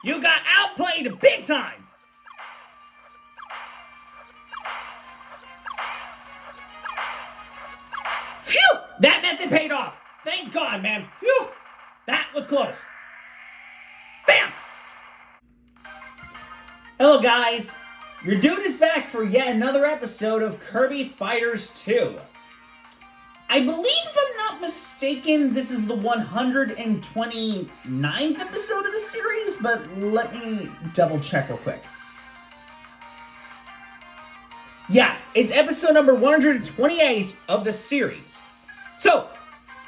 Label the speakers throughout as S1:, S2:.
S1: You got outplayed big time! Phew! That method paid off! Thank God, man! Phew! That was close. Bam! Hello, guys. Your dude is back for yet another episode of Kirby Fighters 2. I believe, if I'm not mistaken, this is the 129th episode of the series, but let me double check real quick. Yeah, it's episode number 128 of the series. So,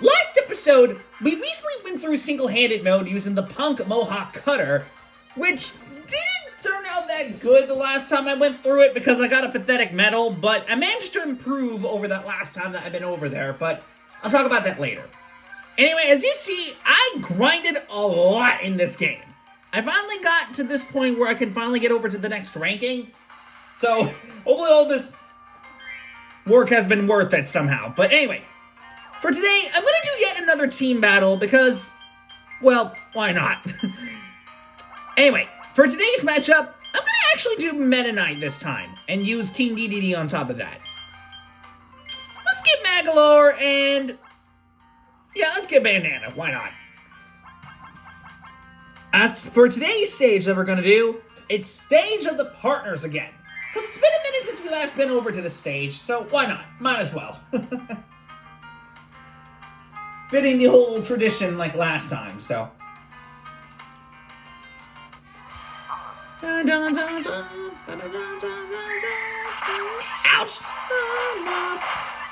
S1: last episode, we recently went through single-handed mode using the Punk Mohawk Cutter, which didn't turn out that good the last time I went through it because I got a pathetic medal, but I managed to improve over that last time that I've been over there, but I'll talk about that later. Anyway, as you see, I grinded a lot in this game. I finally got to this point where I can finally get over to the next ranking, so hopefully all this work has been worth it somehow. But anyway, for today, I'm going to do yet another team battle because, well, why not? Anyway, for today's matchup, I'm going to actually do Meta Knight this time and use King DDD on top of that. Let's get Magolor and, yeah, let's get Bandana. Why not? As for today's stage that we're going to do, it's Stage of the Partners again. Because it's been a minute since we last been over to this stage, so why not? Might as well. Fitting the whole tradition like last time, so. Ouch!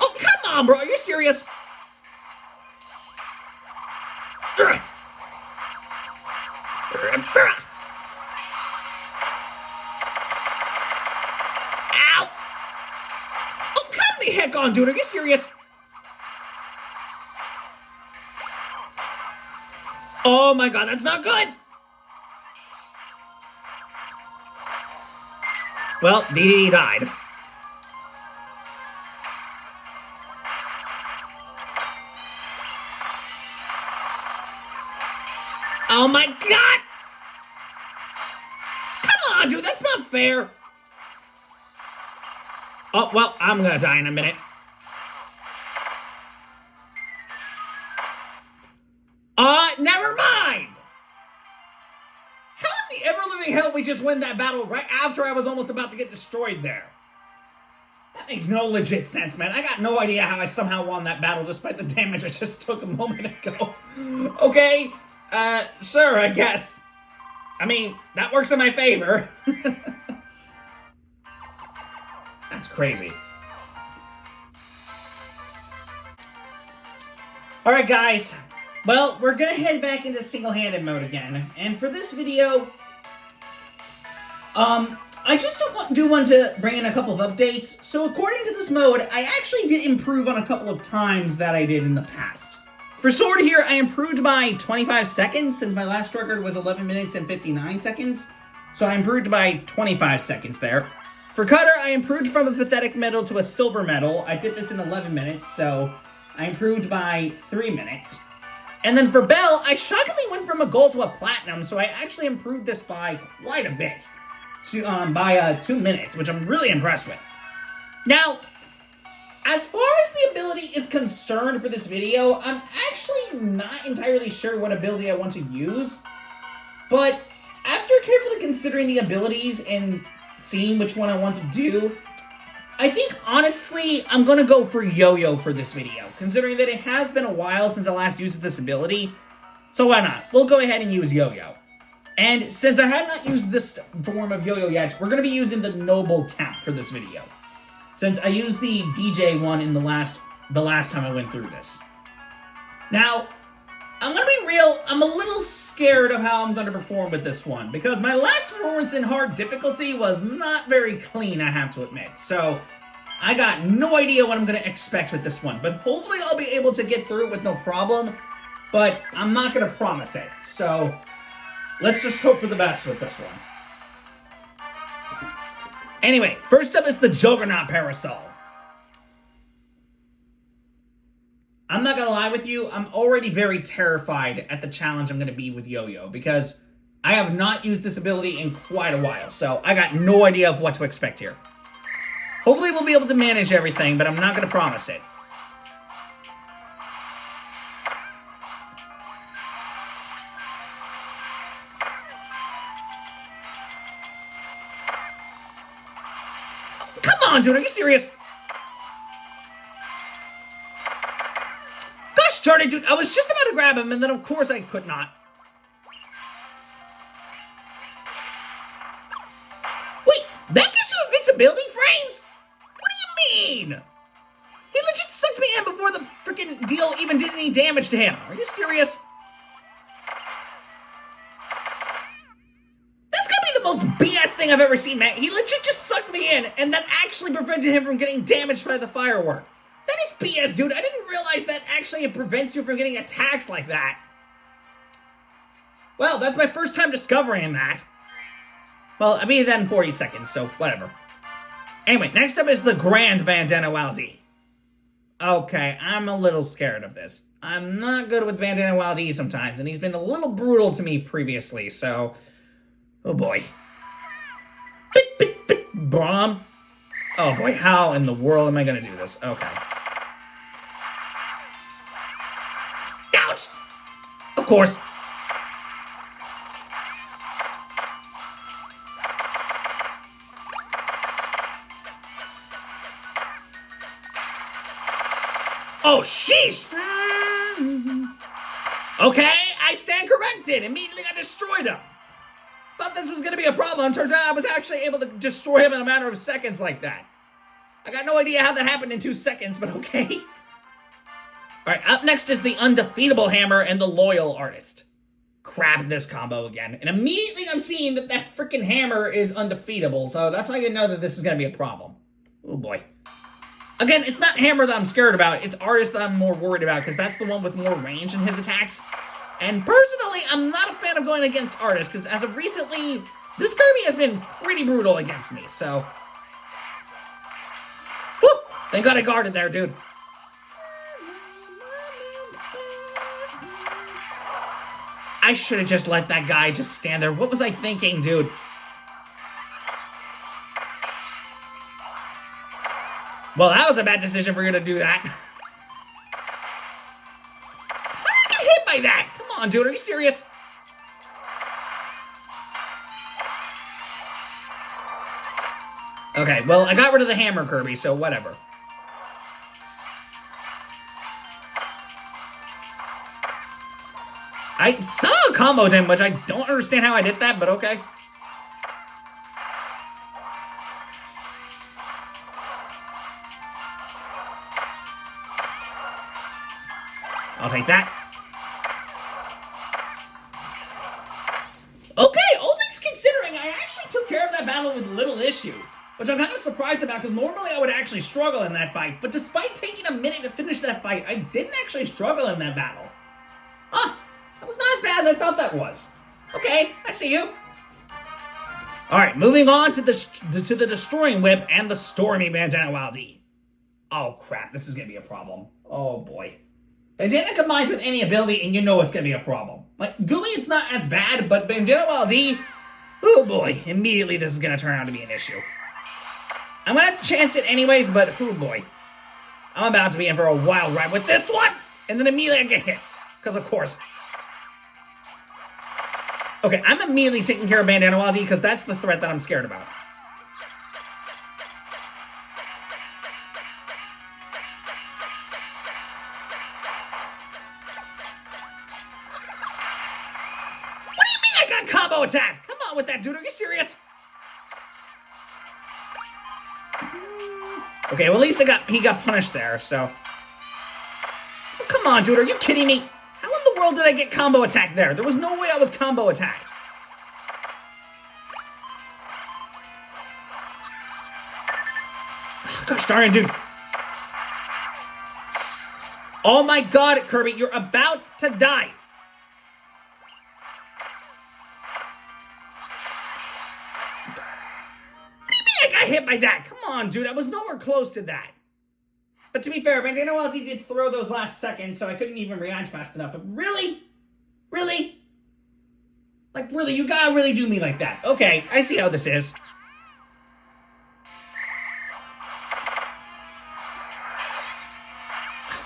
S1: Oh, come on, bro. Are you serious? Ow! Oh, come the heck on, dude. Are you serious? Oh my god, that's not good! Well, DDD died. Oh my god! Come on, dude, that's not fair! Oh, well, I'm gonna die in a minute. Never mind! How in the ever-living hell we just win that battle right after I was almost about to get destroyed there? That makes no legit sense, man. I got no idea how I somehow won that battle despite the damage I just took a moment ago. Okay, sure, I guess. I mean, that works in my favor. That's crazy. Alright, guys. Well, we're gonna head back into single-handed mode again, and for this video, I just do want to bring in a couple of updates. So according to this mode, I actually did improve on a couple of times that I did in the past. For Sword here, I improved by 25 seconds, since my last record was 11 minutes and 59 seconds, so I improved by 25 seconds there. For Cutter, I improved from a pathetic medal to a silver medal. I did this in 11 minutes, so I improved by 3 minutes. And then for Bell, I shockingly went from a gold to a platinum, so I actually improved this by quite a bit. By 2 minutes, which I'm really impressed with. Now, as far as the ability is concerned for this video, I'm actually not entirely sure what ability I want to use. But after carefully considering the abilities and seeing which one I want to do, I think, honestly, I'm going to go for Yo-Yo for this video, considering that it has been a while since I last used this ability. So why not? We'll go ahead and use Yo-Yo. And since I have not used this form of Yo-Yo yet, we're going to be using the Noble Cap for this video, since I used the DJ one in the last time I went through this. Now, I'm going to be real, I'm a little scared of how I'm going to perform with this one, because my last performance in hard difficulty was not very clean, I have to admit. So, I got no idea what I'm going to expect with this one, but hopefully I'll be able to get through it with no problem, but I'm not going to promise it. So, let's just hope for the best with this one. Anyway, first up is the Juggernaut Parasol. I'm not gonna lie with you, I'm already very terrified at the challenge I'm gonna be with Yo-Yo, because I have not used this ability in quite a while, so I got no idea of what to expect here. Hopefully we'll be able to manage everything, but I'm not going to promise it. Come on, dude, are you serious? Gosh darn it, dude, I was just about to grab him, and then of course I could not. Wait, that gives you invincibility frames? What do you mean? He legit sucked me in before the freaking deal even did any damage to him. Are you serious? That's gotta be the most BS thing I've ever seen, man. He legit just sucked me in, and that actually prevented him from getting damaged by the firework. That is BS, dude. I didn't realize that actually it prevents you from getting attacks like that. Well, that's my first time discovering that. Well, I mean that in 40 seconds, so whatever. Anyway, next up is the Grand Bandana Wild E. Okay, I'm a little scared of this. I'm not good with Bandana Wild E sometimes, and he's been a little brutal to me previously, so... Oh boy. Bit, bit, bit, bomb. Oh boy, how in the world am I gonna do this? Okay. Ouch! Of course. Oh, sheesh! Okay, I stand corrected. Immediately I destroyed him. Thought this was going to be a problem. Turns out I was actually able to destroy him in a matter of seconds like that. I got no idea how that happened in 2 seconds, but okay. Alright, up next is the Undefeatable Hammer and the Loyal Artist. Crap, this combo again. And immediately I'm seeing that that freaking hammer is undefeatable, so that's how you know that this is going to be a problem. Oh boy. Again, it's not Hammer that I'm scared about, it's Artist that I'm more worried about, because that's the one with more range in his attacks. And personally, I'm not a fan of going against Artist, because as of recently, this Kirby has been pretty brutal against me, so... Whew! Thank God I guarded there, dude. I should have just let that guy just stand there. What was I thinking, dude? Well, that was a bad decision for you to do that. How did I get hit by that? Come on, dude, are you serious? Okay, well, I got rid of the hammer, Kirby, so whatever. I saw a combo him, which I don't understand how I did that, but okay. I'll take that. Okay, all things considering, I actually took care of that battle with little issues. Which I'm kind of surprised about, because normally I would actually struggle in that fight. But despite taking a minute to finish that fight, I didn't actually struggle in that battle. Huh, that was not as bad as I thought that was. Okay, I see you. Alright, moving on to the Destroying Whip and the Stormy Bandana Wild E. Oh crap, this is going to be a problem. Oh boy. Bandana combines with any ability, and you know it's going to be a problem. Like, Gooey, it's not as bad, but Bandana Wild E, oh boy, immediately this is going to turn out to be an issue. I'm going to have to chance it anyways, but oh boy. I'm about to be in for a wild ride with this one, and then immediately I get hit, because of course. Okay, I'm immediately taking care of Bandana Wild E, because that's the threat that I'm scared about. Combo attack! Come on with that, dude. Are you serious? Okay, well at least he got punished there, so... Oh, come on, dude. Are you kidding me? How in the world did I get combo attacked there? There was no way I was combo attacked. Gosh darn it, dude. Oh my god, Kirby. You're about to die. I got hit by that. Come on, dude. I was nowhere close to that. But to be fair, Bandana Wild E did throw those last seconds, so I couldn't even react fast enough. But really? Really? Like, really, you gotta really do me like that. Okay, I see how this is.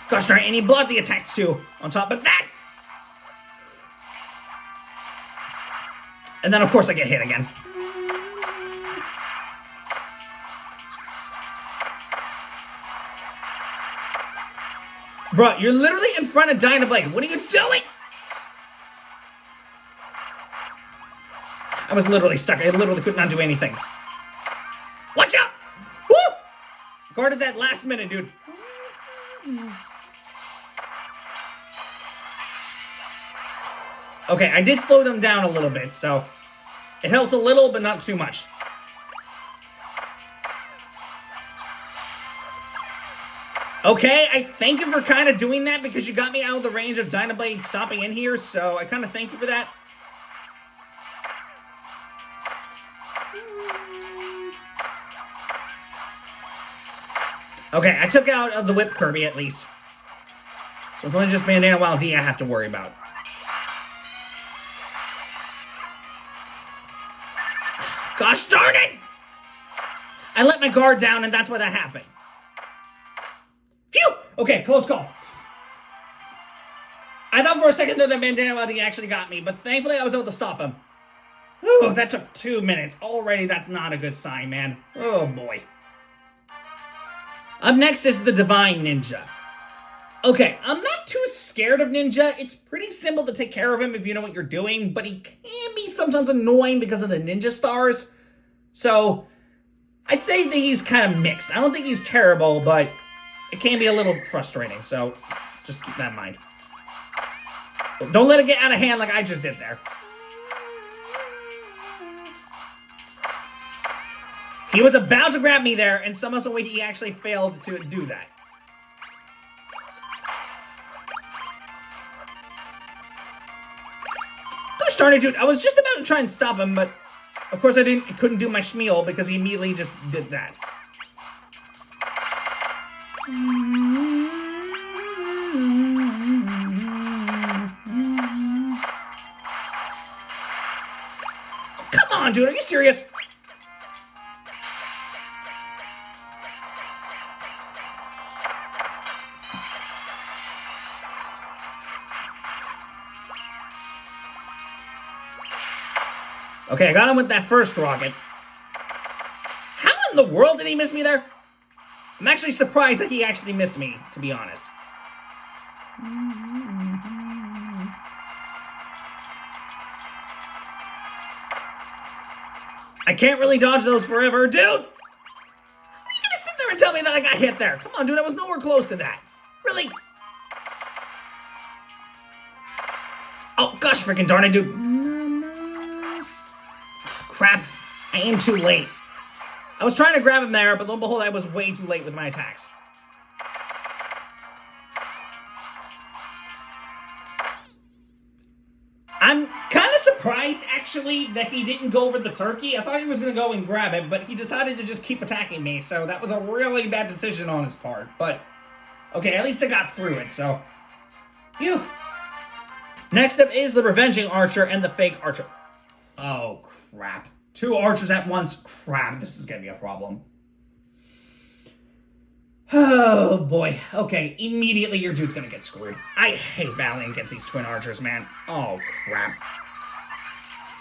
S1: Gosh darn it, and he blocked the attacks too, on top of that! And then, of course, I get hit again. Bro, you're literally in front of Dynablade. What are you doing? I was literally stuck. I literally could not do anything. Watch out! Woo! Guarded that last minute, dude. Okay, I did slow them down a little bit, so it helps a little, but not too much. Okay, I thank you for kind of doing that because you got me out of the range of Dynablade stopping in here, so I kind of thank you for that. Okay, I took out of the whip Kirby at least. So it's only just Bandana Wild D I have to worry about. Gosh darn it! I let my guard down and that's why that happened. Phew! Okay, close call. I thought for a second that the Bandana Wild D actually got me, but thankfully I was able to stop him. Ooh, that took 2 minutes. Already that's not a good sign, man. Oh boy. Up next is the Divine Ninja. Okay, I'm not too scared of Ninja. It's pretty simple to take care of him if you know what you're doing, but he can be sometimes annoying because of the ninja stars. So, I'd say that he's kind of mixed. I don't think he's terrible, but it can be a little frustrating, so just keep that in mind. Don't let it get out of hand like I just did there. He was about to grab me there, and somehow some way he actually failed to do that. Gosh darn it, dude. I was just about to try and stop him, but of course I couldn't do my schmeal because he immediately just did that. Come on, dude. Are you serious? Okay, I got him with that first rocket. How in the world did he miss me there? I'm actually surprised that he actually missed me, to be honest. I can't really dodge those forever, dude! How are you gonna sit there and tell me that I got hit there? Come on, dude, I was nowhere close to that. Really? Oh, gosh freaking darn it, dude. Crap, I am too late. I was trying to grab him there, but lo and behold, I was way too late with my attacks. I'm kind of surprised, actually, that he didn't go over the turkey. I thought he was going to go and grab it, but he decided to just keep attacking me, so that was a really bad decision on his part. But, okay, at least I got through it, so... Phew. Next up is the Revenging Archer and the Fake Archer. Oh, crap. 2 archers at once. Crap, this is gonna be a problem. Oh, boy. Okay, immediately your dude's gonna get screwed. I hate battling against these twin archers, man. Oh, crap.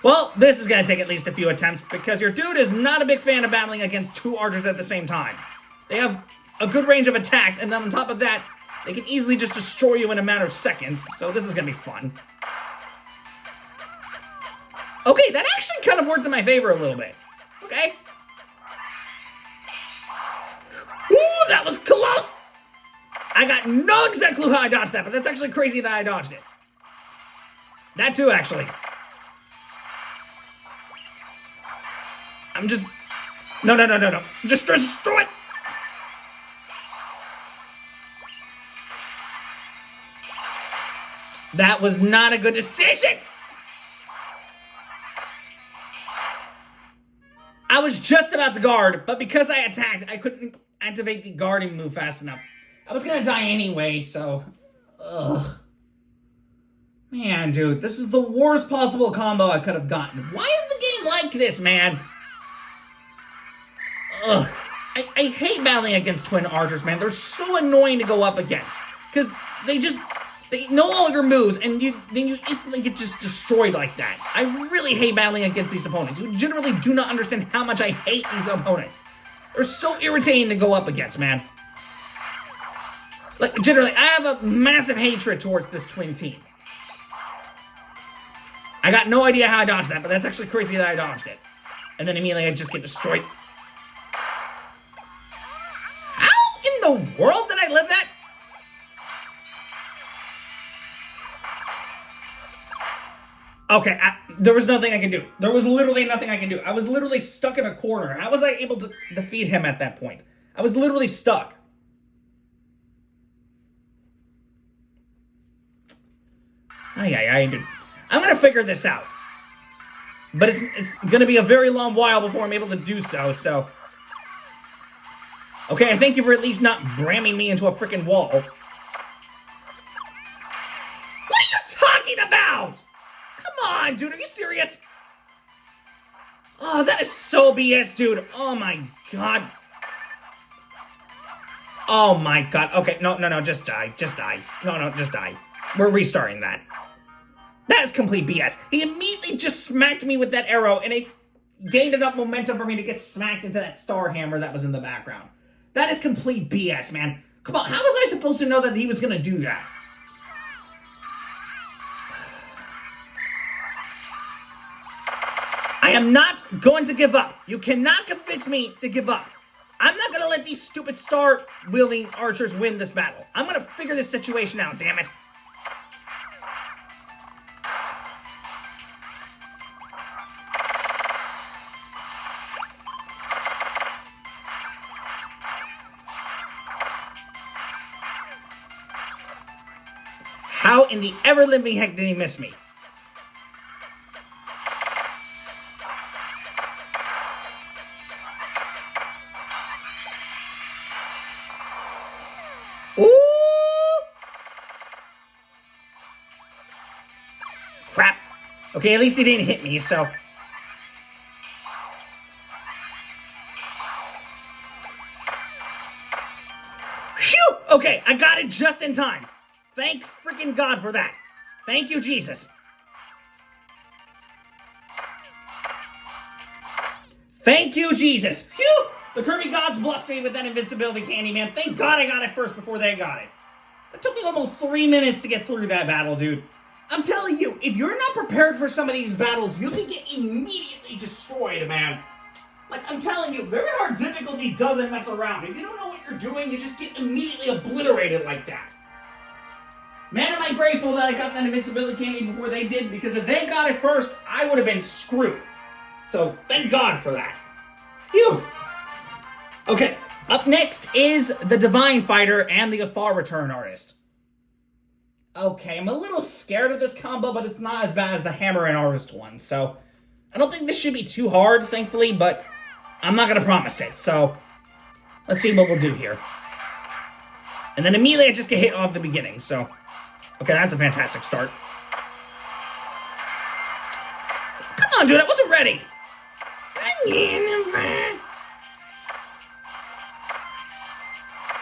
S1: Well, this is gonna take at least a few attempts, because your dude is not a big fan of battling against 2 archers at the same time. They have a good range of attacks, and then on top of that, they can easily just destroy you in a matter of seconds, so this is gonna be fun. Okay, that actually kind of worked in my favor a little bit. Okay. Ooh, that was close! I got no exact clue how I dodged that, but that's actually crazy that I dodged it. That too, actually. I'm just... No. Just destroy it! That was not a good decision! I was just about to guard, but because I attacked, I couldn't activate the guarding move fast enough. I was gonna die anyway, so... Ugh. Man, dude, this is the worst possible combo I could have gotten. Why is the game like this, man? Ugh. I hate battling against twin archers, man. They're so annoying to go up against. Because they know all of your moves, and then you instantly get just destroyed like that. I really hate battling against these opponents. You generally do not understand how much I hate these opponents. They're so irritating to go up against, man. Like, generally, I have a massive hatred towards this twin team. I got no idea how I dodged that, but that's actually crazy that I dodged it. And then immediately I just get destroyed. How in the world did I live that? Okay, there was nothing I can do. There was literally nothing I can do. I was literally stuck in a corner. How was I able to defeat him at that point? I was literally stuck. I'm gonna figure this out. But it's gonna be a very long while before I'm able to do so. Okay, I thank you for at least not ramming me into a freaking wall. What are you talking about? Come on, dude, are you serious? Oh, that is so BS, dude. Oh my god. Oh my god. Okay, no, just die. No, just die. We're restarting that. That is complete BS. He immediately just smacked me with that arrow, and it gained enough momentum for me to get smacked into that star hammer that was in the background. That is complete BS, man. Come on, how was I supposed to know that he was going to do that? I am not going to give up. You cannot convince me to give up. I'm not going to let these stupid star-wielding archers win this battle. I'm going to figure this situation out, damn it. How in the ever-living heck did he miss me? Ooh! Crap. Okay, at least he didn't hit me, so... Phew! Okay, I got it just in time. Thank freaking God for that. Thank you, Jesus. Thank you, Jesus. Phew! The Kirby gods blessed me with that invincibility candy, man. Thank God I got it first before they got it. It took me almost 3 minutes to get through that battle, dude. I'm telling you, if you're not prepared for some of these battles, you can get immediately destroyed, man. Like, I'm telling you, very hard difficulty doesn't mess around. If you don't know what you're doing, you just get immediately obliterated like that. Man, am I grateful that I got that invincibility candy before they did, because if they got it first, I would have been screwed. So, thank God for that. Phew. Okay, up next is the Divine Fighter and the Afar Return Artist. Okay, I'm a little scared of this combo, but it's not as bad as the Hammer and Artist one, so... I don't think this should be too hard, thankfully, but I'm not going to promise it, so... Let's see what we'll do here. And then immediately I just get hit off the beginning, so... Okay, that's a fantastic start. Come on, dude, I wasn't ready!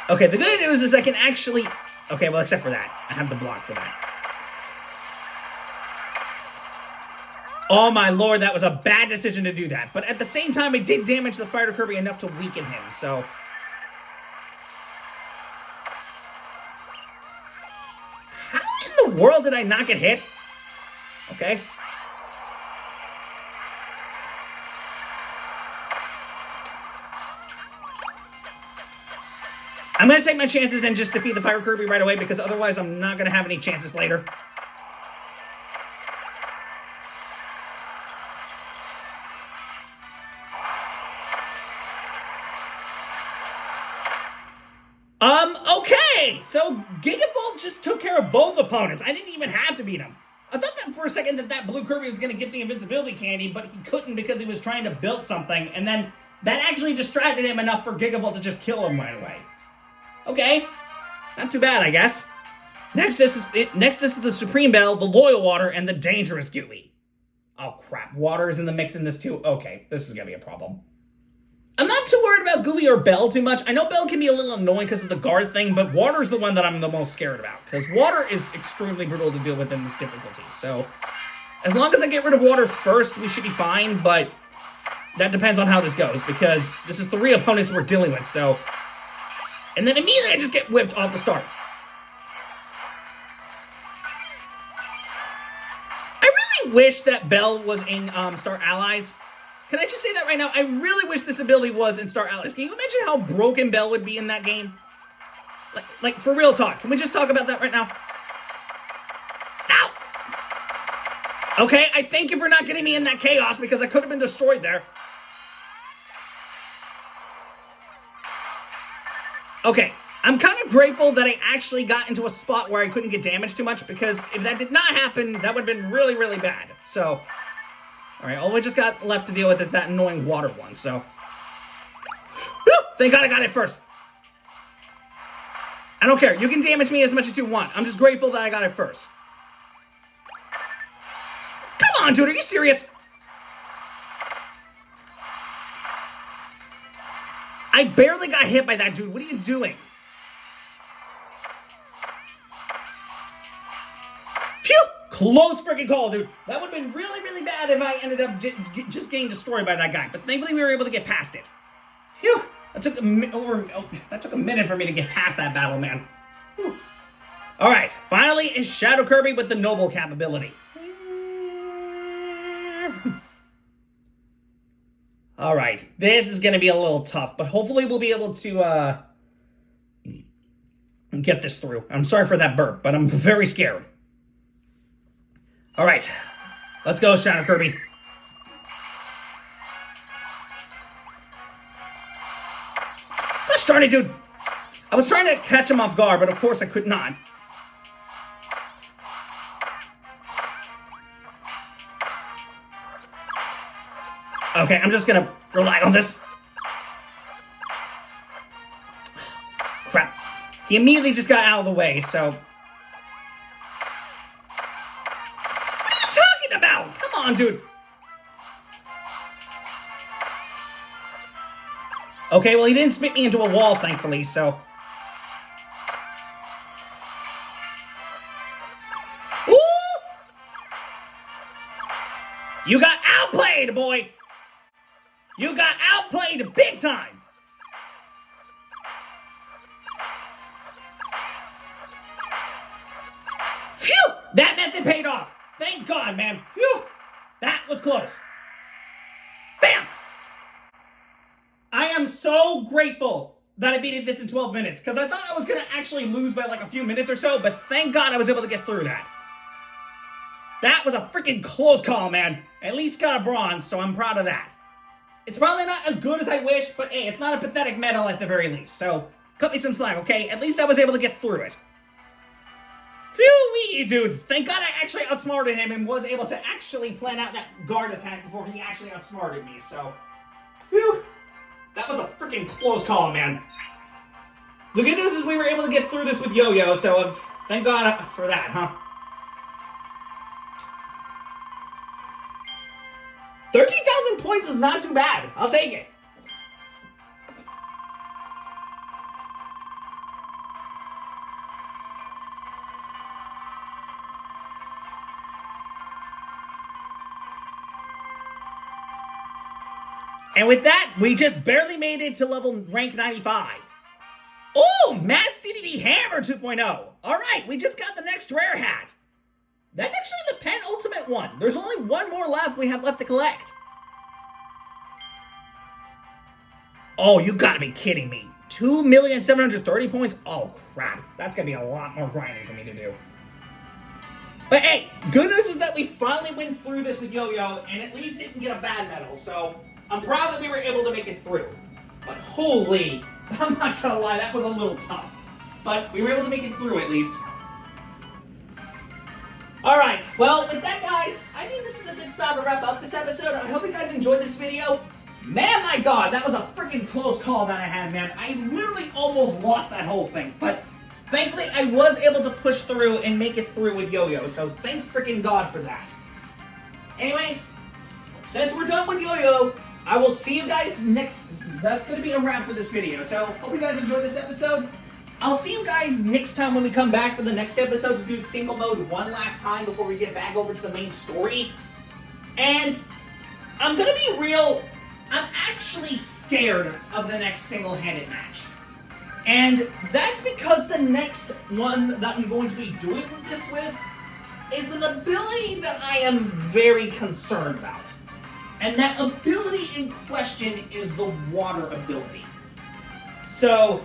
S1: Okay, the good news is I can actually... Okay, well, except for that. I have the block for that. Oh my lord, that was a bad decision to do that. But at the same time, it did damage the Fighter Kirby enough to weaken him, so... How in the world did I not get hit? Okay. I'm going to take my chances and just defeat the Fire Kirby right away, because otherwise I'm not going to have any chances later. Okay! So, Gigavolt just took care of both opponents. I didn't even have to beat him. I thought that for a second that Blue Kirby was going to get the invincibility candy, but he couldn't because he was trying to build something, and then that actually distracted him enough for Gigavolt to just kill him right away. Okay. Not too bad, I guess. Next is the Supreme Bell, the Loyal Water, and the Dangerous Gooey. Oh crap, water is in the mix in this too? Okay, this is gonna be a problem. I'm not too worried about Gooey or Bell too much. I know Bell can be a little annoying because of the guard thing, but water is the one that I'm the most scared about. Because water is extremely brutal to deal with in this difficulty. So, as long as I get rid of water first, we should be fine, but that depends on how this goes, because this is 3 opponents we're dealing with, so... And then immediately I just get whipped off the start. I really wish that Bell was in Star Allies. Can I just say that right now? I really wish this ability was in Star Allies. Can you imagine how broken Bell would be in that game? Like for real talk. Can we just talk about that right now? Ow! Okay, I thank you for not getting me in that chaos because I could have been destroyed there. Okay, I'm kind of grateful that I actually got into a spot where I couldn't get damaged too much, because if that did not happen, that would have been really, really bad. So... Alright, all we just got left to deal with is that annoying water one, so... Whew! Thank God I got it first! I don't care, you can damage me as much as you want. I'm just grateful that I got it first. Come on, dude, are you serious? I barely got hit by that dude, what are you doing? Phew! Close freaking call, dude. That would have been really, really bad if I ended up just getting destroyed by that guy. But thankfully, we were able to get past it. Phew! That took a minute for me to get past that battle, man. Whew. All right, finally is Shadow Kirby with the Noble Cap ability. All right, this is going to be a little tough, but hopefully we'll be able to get this through. I'm sorry for that burp, but I'm very scared. All right, let's go, Shadow Kirby. Gosh darn it, dude. I was trying to catch him off guard, but of course I could not. Okay, I'm just gonna rely on this. Crap. He immediately just got out of the way, so... About. Come on, dude. Okay, well, he didn't spit me into a wall, thankfully, so... Woo! You got outplayed, boy! You got outplayed big time! Phew! That method paid off! Thank God, man. Phew! That was close. Bam! I am so grateful that I beat this in 12 minutes, because I thought I was going to actually lose by like a few minutes or so, but thank God I was able to get through that. That was a freaking close call, man. At least got a bronze, so I'm proud of that. It's probably not as good as I wish, but hey, it's not a pathetic medal at the very least, so cut me some slack, okay? At least I was able to get through it. Phew-wee, dude. Thank God I actually outsmarted him and was able to actually plan out that guard attack before he actually outsmarted me, so... Phew. That was a freaking close call, man. The good news is we were able to get through this with Yo-Yo, so thank God for that, huh? 13,000 points is not too bad. I'll take it. And with that, we just barely made it to rank 95. Oh, Matt's DDD Hammer 2.0. All right, we just got the next rare hat. That's actually the penultimate one. There's only one more left we have left to collect. Oh, you gotta be kidding me. 2,730,000 points? Oh, crap. That's gonna be a lot more grinding for me to do. But hey, good news is that we finally went through this with Yo-Yo and at least didn't get a bad medal, so I'm proud that we were able to make it through. But holy, I'm not gonna lie, that was a little tough. But we were able to make it through at least. Alright, well, with that, guys, I think this is a good spot to wrap up this episode. I hope you guys enjoyed this video. Man, my God, that was a freaking close call that I had, man. I literally almost lost that whole thing. But Thankfully, I was able to push through and make it through with Yo-Yo, so thank freaking God for that. Anyways, since we're done with Yo-Yo, I will see you guys next... That's going to be a wrap for this video, so hope you guys enjoyed this episode. I'll see you guys next time when we come back for the next episode to do single mode one last time before we get back over to the main story. And I'm going to be real, I'm actually scared of the next single-handed match. And that's because the next one that I'm going to be doing this with is an ability that I am very concerned about. And that ability in question is the water ability. So,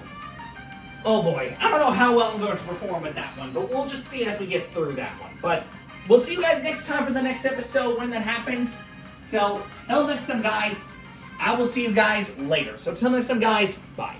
S1: oh boy, I don't know how well I'm going to perform with that one, but we'll just see as we get through that one. But we'll see you guys next time for the next episode when that happens. So, till next time, guys, I will see you guys later. So, till next time, guys, bye.